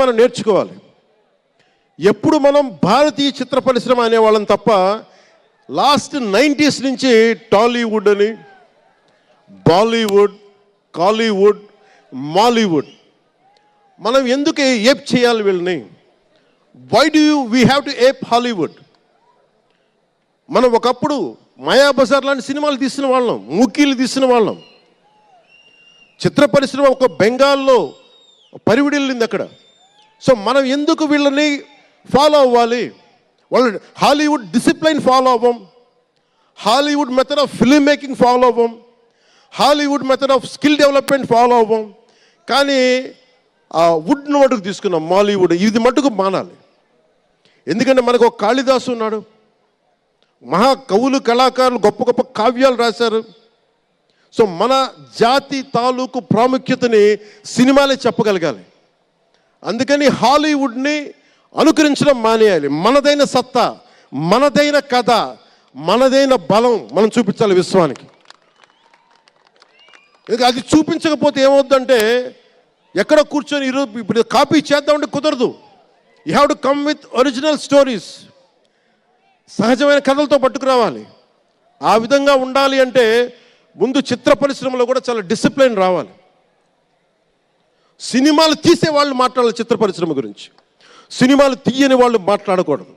మనం నేర్చుకోవాలి. ఎప్పుడు మనం భారతీయ చిత్ర పరిశ్రమ అనేవాళ్ళం తప్ప లాస్ట్ 90s నుంచి టాలీవుడ్ అని, బాలీవుడ్, కాలీవుడ్, మాలీవుడ్ మనం ఎందుకు ఏప్ చేయాలి వీళ్ళని? Why do we have to ape Hollywood? మనం ఒకప్పుడు మాయాబజార్ లాంటి సినిమాలు తీసిన వాళ్ళం, మూకీలు తీసిన వాళ్ళం. చిత్ర పరిశ్రమ ఒక బెంగాల్లో పరివిడిల్లింది అక్కడ. సో మనం ఎందుకు వీళ్ళని ఫాలో అవ్వాలి? వాళ్ళు హాలీవుడ్ డిసిప్లైన్ ఫాలో అవ్వం, Hollywood method of film making follow అవ్వం, Hollywood method of skill development follow అవ్వం. కానీ ఆ వుడ్ను మటుకు తీసుకున్నాం, మాలీవుడ్. ఇది మటుకు మానాలి. ఎందుకంటే మనకు ఒక కాళిదాసు ఉన్నాడు, మహా కవులు, కళాకారులు గొప్ప గొప్ప కావ్యాలు రాశారు. సో మన జాతి తాలూకు ప్రాముఖ్యతని సినిమాలే చెప్పగలగాలి. అందుకని హాలీవుడ్ని అనుకరించడం మానేయాలి. మనదైన సత్తా, మనదైన కథ, మనదైన బలం మనం చూపించాలి విశ్వానికి. అది చూపించకపోతే ఏమవుద్దంటే ఎక్కడ కూర్చొని ఈరోజు ఇప్పుడు కాపీ చేద్దామంటే కుదరదు. You have to come with original stories. సహజమైన కథలతో పట్టుకురావాలి. ఆ విధంగా ఉండాలి అంటే ముందు చిత్ర పరిశ్రమలో కూడా చాలా డిసిప్లిన్ రావాలి. సినిమాలు తీసే వాళ్ళు మాట్లాడాలి చిత్ర పరిశ్రమ గురించి, సినిమాలు తీయని వాళ్ళు మాట్లాడకూడదు.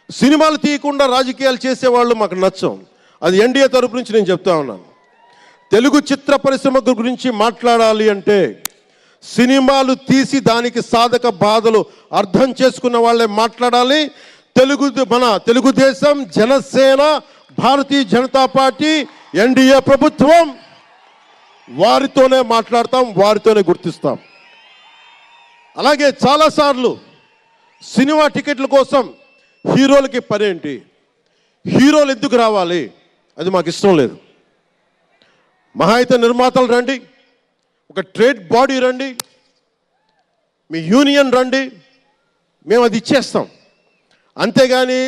సినిమాలు తీయకుండా రాజకీయాలు చేసేవాళ్ళు మాకు నచ్చం. అది ఎన్డీఏ తరపు నుంచి నేను చెప్తా ఉన్నాను. తెలుగు చిత్ర పరిశ్రమ గురించి మాట్లాడాలి అంటే సినిమాలు తీసి దానికి సాధక బాధలు అర్థం చేసుకున్న వాళ్ళే మాట్లాడాలి. మన తెలుగుదేశం, జనసేన, భారతీయ జనతా పార్టీ, ఎన్డీఏ ప్రభుత్వం వారితోనే మాట్లాడతాం, వారితోనే గుర్తిస్తాం. అలాగే చాలాసార్లు సినిమా టికెట్ల కోసం హీరోలకి పనేంటి, హీరోలు ఎందుకు రావాలి, అది మాకు ఇష్టం లేదు. మహా అయితే నిర్మాతలు రండి, ఒక ట్రేడ్ బాడీ రండి, మీ యూనియన్ రండి, మేము అది ఇచ్చేస్తాం. అంతేగాని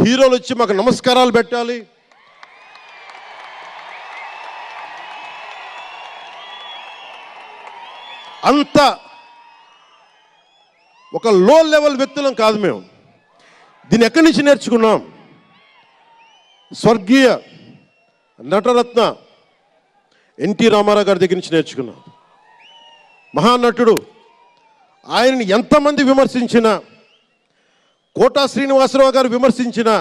హీరోలు వచ్చి మాకు నమస్కారాలు పెట్టాలి, అంత ఒక లో లెవెల్ వ్యక్తులం కాదు మేము. దీన్ని ఎక్కడి నుంచి నేర్చుకున్నాం? స్వర్గీయ నటరత్న ఎన్టీ రామారావు గారి దగ్గర నుంచి నేర్చుకున్నాం. మహానటుడు. ఆయనని ఎంతమంది విమర్శించినా, కోటా శ్రీనివాసరావు గారు విమర్శించినా